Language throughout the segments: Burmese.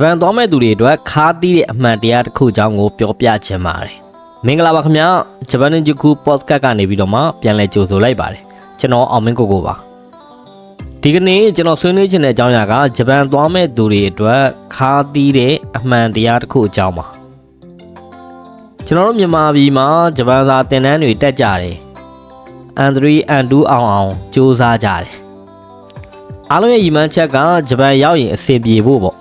ပန်သွားမဲ့သူတွေအတွက်ခါးသီးတဲ့အမှန်တရားတစ်ခုအကြောင်းကိုပြောပြချင်ပါတယ်မင်္ဂလာပါခင်ဗျာဂျပန်နင်ဂျကူပေါ့ဒ်ကတ်ကနေပြီးတော့မှပြန်လည်ကြိုဆိုလိုက်ပါတယ်ကျွန်တော်အောင်မင်းကိုကိုပါဒီကနေ့ကျွန်တော်ဆွေးနွေးချင်တဲ့အကြောင်းအရာကဂျပန်သွားမဲ့သူတွေအတွက်ခါးသီးတဲ့အမှန်တရားတစ်ခုအကြောင်းပါကျွန်တော်တို့မြန်မာပြည်မှာဂျပန်စာသင်တန်းတွေတက်ကြတယ်N3 N2 အောင်စူးစမ်းကြတယ်အားလုံးရဲ့ရည်မှန်းချက်ကဂျပန်ရောက်ရင်အဆင်ပြေဖို့ပေါ့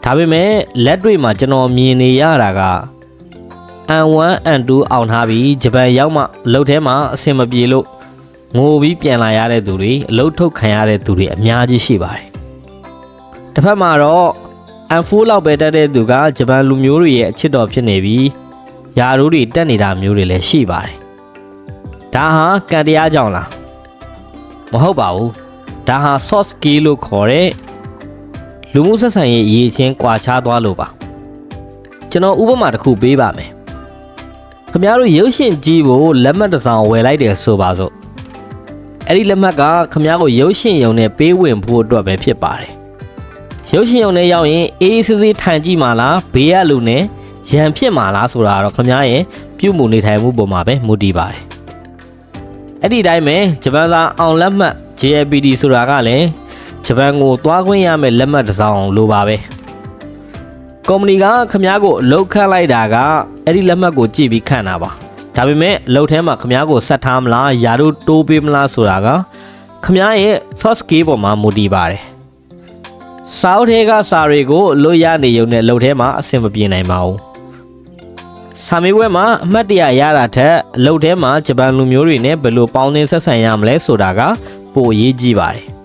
ဒါပေမဲ့လက်တွေ့မှာကျွန်တော်မြင်နေရတာက N1 N2 အောင်ထားပြီးဂျပန်ရောက်မှအလုပ်ထဲမှာအဆင်မပြေလို့ငိုပြီးပြန်လာရတဲ့သူတွေအလုပ်ထုတ်ခံရတဲ့သူတွေအများကြီးရှိပါတယ်တစ်ဖက်မှာတော့ N4 လောက်ပဲတက်တဲ့သူကဂျပန်လူမျိုးတွေရဲ့အချစ်တော်ဖြစ်နေပြီးယာရိုးတွေတက်နေတာမျိုးတွေလည်းရှိပါတယ်ဒါဟာကံတရားကြောင့်လားမဟုတ်ပါဘူးဒါဟာ soft skill လို့ခေါ်တဲ့လူမှုဆက်ဆံရေးအရေးချင်းကွာခြားသွားလို့ပါကျွန်တော်ဥပမာတစ်ခုပေးပါမယ်ခင်ဗျားတို့ရုပ်ရှင်ကြည့်ဖို့လက်မှတ်တစ်စောင်ဝယ်လိုက်တယ်ဆိုပါစို့အဲ့ဒီလက်မှတ်ကခင်ဗျားကိုရုပ်ရှင်ရုံနဲ့ပေးဝင်ဖို့အတွက်ပဲဖြစ်ပါတယ်ရုပ်ရှင်ရုံနဲ့ရောက်ရင်အေးဆေးဆေးထိုင်ကြည့်မှာလားဘေးကလူနဲ့ရန်ဖြစ်မှာလားဆိုတာတော့ခင်ဗျားရဲ့ပြုမှုနေထိုင်မှုပေါ်မှာပဲမူတည်ပါတယ်အဲ့ဒီတိုင်းပဲဂျပန်စာအောင်လက်မှတ် JLPT ဆိုတာကလည်းဂျပန်ကိုသွားခွင့်ရမယ့်လက်မှတ်တစ်စောင်လိုပါပဲကုမ္ပဏီကခင်ဗျားကိုအလုပ်ခန့်လိုက်တာကအဲ့ဒီလက်မှတ်ကိုကြည့်ပြီးခန့်တာပါဒါပေမဲ့အလုပ်ထဲမှာခင်ဗျားကိုဆက်ထားမလားယာတို့တိုးပေးမလားဆိုတာကခင်ဗျားရဲ့ soft skill ပေါ်မှာမူတည်ပါတယ်စာအုပ်ထဲကစာတွေကိုလို့ရနေုံနဲ့အလုပ်ထဲမှာအဆင်မပြေနိုင်ပါဘူးစာမေးပွဲမှာအမှတ်တရရတာထက်အလုပ်ထဲမှာဂျပန်လူမျိုးတွေနဲ့ဘယ်လိုပေါင်းသင်းဆက်ဆံရမလဲဆိုတာကပိုအရေးကြီးပါတယ်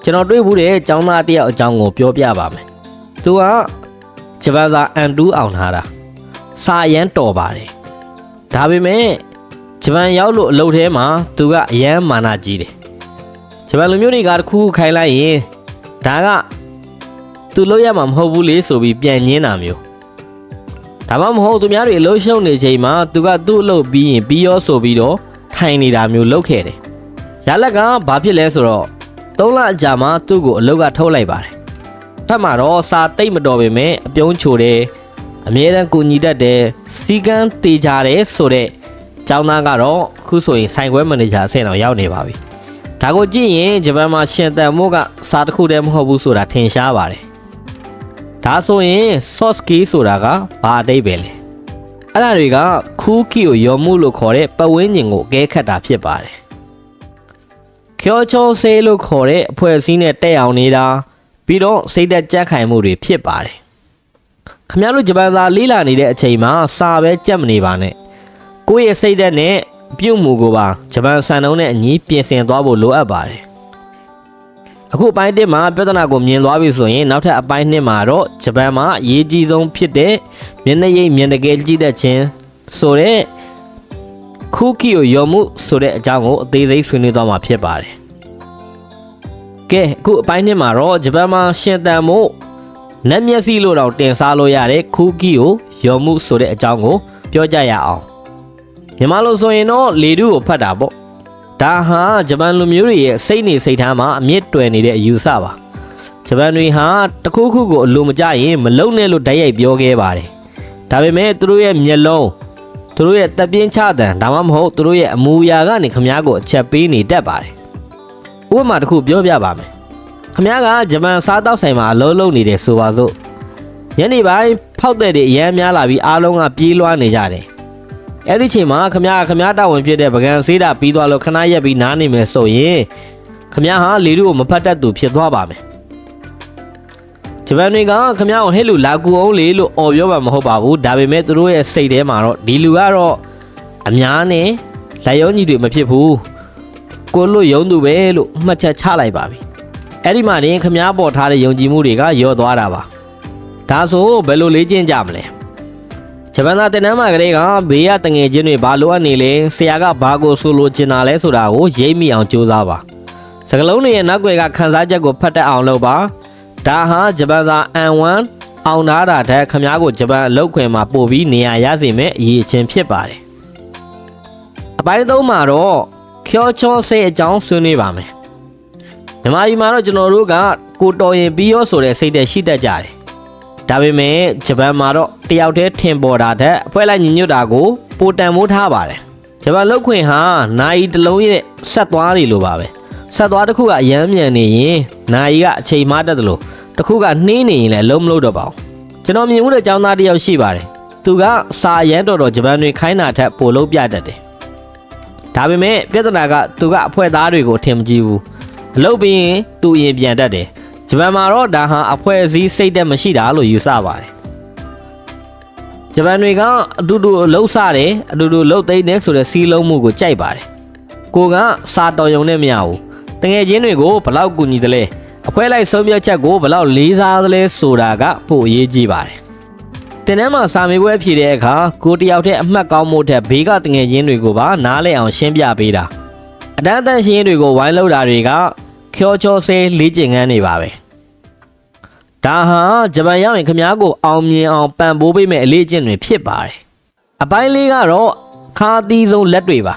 ကျွန်တော်တွေ့ဘူးတဲ့ကျောင်းသားတယောက်အကြောင်းကိုပြောပြပါမယ်သူကဂျပန်စာ N2 အောင်ထားတာစာအရန်တော်ပါတယ်ဒါပေမဲ့ဂျပန်ရောက်လို့အလုပ်ထဲမှာသူကအရန်မာနကြီးတယ်ဂျပန်လူမျိုးတွေကတခုခိုင်းလိုက်ရင်ဒါကသူလုပ်ရမှာမဟုတ်ဘူးလေဆိုပြီးပြန်ညင်းတာမျိုးဒါမှမဟုတ်သူများတွေအလုပ်ရှုံနေချိန်မှာသူကသူ့အလုပ်ပြီးရင်ပြီးရောဆိုပြီးတော့ထိုင်နေတာမျိုးလုပ်ခဲ့တယ်ရလက်ကဘာဖြစ်လဲဆိုတော့3လအကြာမှသူ့ကိုအလုပ်ကထုတ်လိုက်ပါတယ်။ထပ်မှာတော့စာတိတ်မတော်ပေမဲ့အပြုံးချိုတယ်အမြဲတမ်းကူညီတတ်တယ်စီကန်းတေချာတယ်ဆိုတဲ့ကျောင်းသားကတော့အခုဆိုရင်ဆိုင်ခွဲမန်နေဂျာအဆင့်အောင်ရောက်နေပါပြီ။ဒါကိုကြည့်ရင်ဂျပန်မှာရှင်သန်မှုကစာတစ်ခုတည်းမဟုတ်ဘူးဆိုတာထင်ရှားပါတယ်။ဒါဆိုရင် soft skill ဆိုတာကဘာအတိတ်ပဲလဲ။အဲ့ဒါတွေကခူးကီကိုယောမှုလို့ခေါ်တဲ့ပတ်ဝန်းကျင်ကိုအကဲခတ်တာဖြစ်ပါတယ်။ကျော်ချိုဆေးလို့ခေါ်တဲ့အဖွဲ့အစည်းနဲ့တက်အောင်နေတာပြီးတော့စိတ်သက်ကြက်ခိုင်မှုတွေဖြစ်ပါတယ်ခင်ဗျားတို့ဂျပန်စာလေ့လာနေတဲ့အချိန်မှာစာပဲကြက်မနေပါနဲ့ကိုယ့်ရဲ့စိတ်သက်နဲ့ပြုမှုကိုပါဂျပန်စံနှုန်းနဲ့အညီပြင်ဆင်သွားဖို့လိုအပ်ပါတယ်အခုအပိုင်း1မှာပြဿနာကိုမြင်သွားပြီဆိုရင်နောက်ထပ်အပိုင်း2မှာတော့ဂျပန်မှာအရေးကြီးဆုံးဖြစ်တဲ့မျက်နှာရိပ်မျက်နှာကယ်ကြည့်တတ်ခြင်းဆိုတဲ့ခူးကီကိုယောမှုဆိုတဲ့အကြောင်းကိုအသေးစိတ်ဆွေးနွေးသွားမှာဖြစ်ပါတယ်။ကဲအခုအပိုင်း2မှာတော့ဂျပန်မှာရှင်သန်မှုနက်မျက်စိလို့တော့တင်စားလို့ရတဲ့ခူးကီကိုယောမှုဆိုတဲ့အကြောင်းကိုပြောကြရအောင်။မြန်မာလိုဆိုရင်တော့လေတုကိုဖတ်တာပေါ့။ဒါဟာဂျပန်လူမျိုးတွေရဲ့စိတ်နေစိတ်ထားမှာအမြင့်တွယ်နေတဲ့အယူဆပါ။ဂျပန်တွေဟာတခုခုကိုအလိုမကျရင်မလုံနဲ့လို့ဓာတ်ရိုက်ပြောခဲ့ပါတယ်။ဒါပေမဲ့သူတို့ရဲ့မျက်လုံးသူတို့ရဲ့တပ်ပြင်းချတန်ဒါမှမဟုတ်သူတို့ရဲ့အမူအရာကနေခမားကိုအချက်ပေးနေတတ်ပါတယ်။ဥပမာတစ်ခုပြောပြပါမယ်။ခမားကဂျပန်စားတောက်ဆိုင်မှာအလုံးလုံးနေတယ်ဆိုပါစို့။ညနေပိုင်းဖောက်တဲ့တွေအရန်များလာပြီးအားလုံးကပြေးလွှားနေကြတယ်။အဲ့ဒီချိန်မှာခမားတာဝန်ဖြစ်တဲ့ပကံစေးတာပြီးသွားလို့ခဏရက်ပြီးနားနေမယ်ဆိုရင်ခမားဟာလေတို့ကိုမဖတ်တတ်သူဖြစ်သွားပါမယ်။ဂျပန်တွေကခမားကိုဟဲ့လူလာကူအောင်လေလို့အော်ပြောမှာမဟုတ်ပါဘူးဒါပေမဲ့သူတို့ရဲ့စိတ်ထဲမှာတော့ဒီလူကတော့အများနဲ့လက်ရုံးကြီးတွေမဖြစ်ဘူးကိုလို့ယုံသူပဲလို့မှတ်ချက်ချလိုက်ပါပြီအဲ့ဒီမှာတင်ခမားပေါ်ထားတဲ့ယုံကြည်မှုတွေကယော့သွားတာပါဒါဆိုဘယ်လိုလေ့ကျင့်ကြမလဲဂျပန်သားတင်တန်းမှာကလေးကဘေးကတငယ်ချင်းတွေဘာလိုအပ်နေလဲဆရာကဘာကိုဆိုလိုချင်တာလဲဆိုတာကိုရိပ်မိအောင်ကြိုးစားပါစကလုံးတွေရဲ့နောက်ွယ်ကခန်းစားချက်ကိုဖတ်တတ်အောင်လုပ်ပါဒါဟာဂျပန်စာ N1 အောင်ထားတာတဲ့ခမားကိုဂျပန်အလုပ်ခွင်မှာပို့ပြီးနေရာရစေမယ့်အရေးချင်းဖြစ်ပါတယ်အပိုင်း3မှာတော့ကျော်ချိုဆေးအကြောင်းဆွေးနွေးပါမယ် မြန်မာပြည်မှာတော့ကျွန်တော်တို့ကကိုတော်ရင်ပြီးရောဆိုတဲ့စိတ်သက်ရှိတတ်ကြတယ်ဒါပေမဲ့ဂျပန်မှာတော့တယောက်တည်းထင်ပေါ်တာတဲ့အဖွဲ့လိုက်ညီညွတ်တာကိုပိုတန်မိုးထားပါတယ်ဂျပန်လုတ်ခွင်ဟာနိုင်တလုံးရဲ့ဆက်သွားတွေလိုပါပဲဆက်သွားတစ်ခုကအရမ်းမြန်နေရင်နိုင်ကအချိန်မှတတ်တယ်လို့တစ်ခုကနှင်းနေရင်လည်းလုံးမလို့တော့ပါဘူးကျွန်တော်မြင်မှုတဲ့ចောင်းသားတစ်ယောက်ရှိပါတယ်သူကစာရမ်းတော်ဂျပန်တွေခိုင်းတာထက်ပိုလုံးပြတတ်တယ်ဒါပေမဲ့ပြဿနာကသူကအဖွဲသားတွေကိုထင်မကြည့်ဘူးအလုပ်ပြီးရင်သူအရင်ပြန်တတ်တယ်ဂျပန်မှာတော့ဒါဟာအဖွဲအစည်းစိတ်သက်မရှိတာလို့ယူဆပါတယ်ဂျပန်တွေကအတူတူလှုပ်စားတယ်အတူတူလှုပ်သိမ်းတယ်ဆိုတဲ့စီးလုံးမှုကိုကြိုက်ပါတယ်ကိုကစာတော်ရုံနဲ့မရဘူးတငယ်ချင်းတွေကိုဘလောက်ကူညီတယ်လဲအဖွဲလိုက်ဆုံးဖြတ်ချက်ကိုဘလောက်လေးစားတယ်လဲဆိုတာကပိုအရေးကြီးပါတယ်တင်ထဲမှာစာမေးပွဲဖြေတဲ့အခါကိုတယောက်တည်းအမှတ်ကောင်းမှုထက်ဘေးကတငယ်ချင်းတွေကိုပါနားလည်အောင်ရှင်းပြပေးတာအတန်းအတန်းရှင်းတွေကိုဝိုင်းလို့တာတွေကခေါ်ချောဆဲလေးကျင်ငန်းနေပါပဲဒါဟာဂျပန်ရောက်ရင်ခမားကိုအောင်မြင်အောင်ပံ့ပိုးပေးမဲ့အလေးကျင့်တွေဖြစ်ပါတယ်အပိုင်းလေးကတော့ခါသီးဆုံးလက်တွေပါ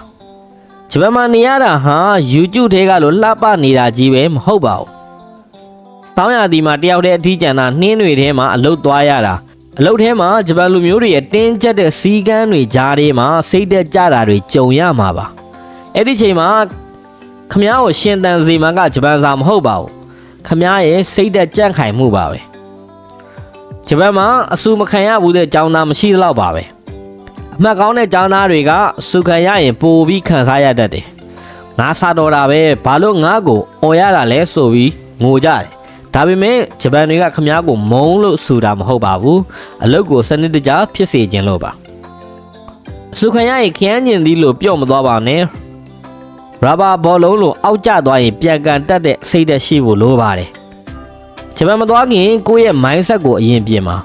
ဂျပန်မှာနေရတာဟာ YouTube ထဲကလို့လှပနေတာကြီးပဲမဟုတ်ပါဘူးစောင်းရသည်မှာတယောက်တည်းအထီးကျန်တာနှင်းတွေထဲမှာအလုတ်သွားရတာအလုတ်ထဲမှာဂျပန်လူမျိုးတွေရဲ့တင်းကျပ်တဲ့စီးကမ်းတွေကြားထဲမှာစိတ်သက်ကြတာတွေကြုံရမှာပါအဲ့ဒီချိန်မှာခမားကိုရှင်တန်စီမန်ကဂျပန်စာမဟုတ်ပါဘူးခမားရဲ့စိတ်သက်ကြန့်ခိုင်မှုပါပဲဂျပန်မှာအဆူမခံရဘူးတဲ့ကျောင်းသားမရှိတော့ပါပဲအမှတ်ကောင်းတဲ့ကျောင်းသားတွေကအဆူခံရရင်ပိုပြီးခံစားရတတ်တယ်ငါစားတော့တာပဲဘာလို့ငါ့ကိုអော်ရတာလဲဆိုပြီးငိုကြတယ်ဒါပေမဲ့ဂျပန်တွေကခမားကိုမုန်းလို့ဆိုတာမဟုတ်ပါဘူးအလုပ်ကိုစနစ်တကျဖြစ်စေခြင်းလို့ပါအဆူခံရရင်ခန်းကျင်သည်လို့ပြော့မသွားပါနဲ့ရာဘာဘောလုံးလိုအောက်ကျသွားရင်ပြန်ကန်တက်တဲ့စိတ်သက်ရှိဖို့လိုပါတယ်ဂျပန်မသွားခင်ကိုယ့်ရဲ့ mindset ကိုအရင်ပြင်ပါ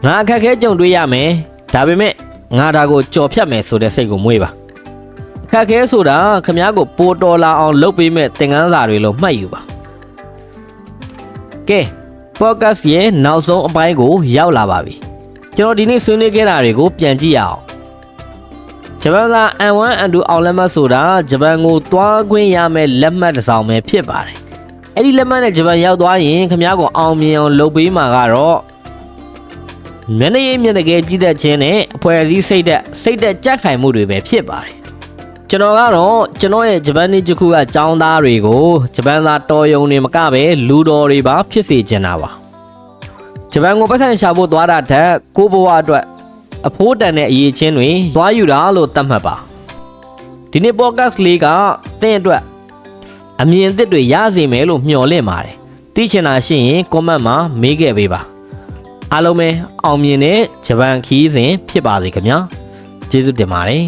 ငါအခက်ခဲကြုံတွေ့ရမယ်ဒါပေမဲ့ငါဒါကိုကြော်ဖြတ်မယ်ဆိုတဲ့စိတ်ကိုမွေးပါအခက်ခဲဆိုတာခမားကိုပိုတော်လာအောင်လုပ်ပေးမဲ့သင်ခန်းစာတွေလို့မှတ်ယူပါကဲ podcast ရဲ့နောက်ဆုံးအပိုင်းကိုရောက်လာပါပြီကျွန်တော်ဒီနေ့ဆွေးနွေးခဲ့တာတွေကိုပြန်ကြည့်ရအောင်ဂျပန်က N1 N2 အောင်လက်မှတ်ဆိုတာဂျပန်ကိုသွားခွင့်ရမယ့်လက်မှတ်တစ်စောင်ပဲဖြစ်ပါတယ်အဲ့ဒီလက်မှတ်နဲ့ဂျပန်ရောက်သွားရင်ခမားကိုအောင်မြင်အောင်လုပ်ပေးမှာကတော့မျက်နှာရည်မျက်နှာကဲကြည့်တတ်ခြင်းနဲ့အဖွဲ့အစည်းစိတ်သက်ကြက်ခိုင်မှုတွေပဲဖြစ်ပါတယ်ကျွန်တော်ကတော့ကျွန်တော်ရဲ့ဂျပန်နေဂျခုကចောင်းသားတွေကိုဂျပန်သားတော်ယုံတွေမကပဲလူတော်တွေပါဖြစ်စေချင်တာပါဂျပန်ကိုပတ်စံရှာဖို့သွားတာထက်ကိုဘဝအတွက်အဖိုးတန်တဲ့အရေးချင်းတွေသွားယူတာလို့သတ်မှတ်ပါဒီနေ့ podcast လေးကသင်အတွက်အမြင်အသစ်တွေရစေမယ်လို့မျှော်လင့်ပါတယ်သိချင်တာရှိရင် comment မှာမေးခဲ့ပေးပါအားလုံးပဲအောင်မြင်တဲ့ဂျပန်ခီးစဉ်ဖြစ်ပါစေခင်ဗျာကျေးဇူးတင်ပါတယ်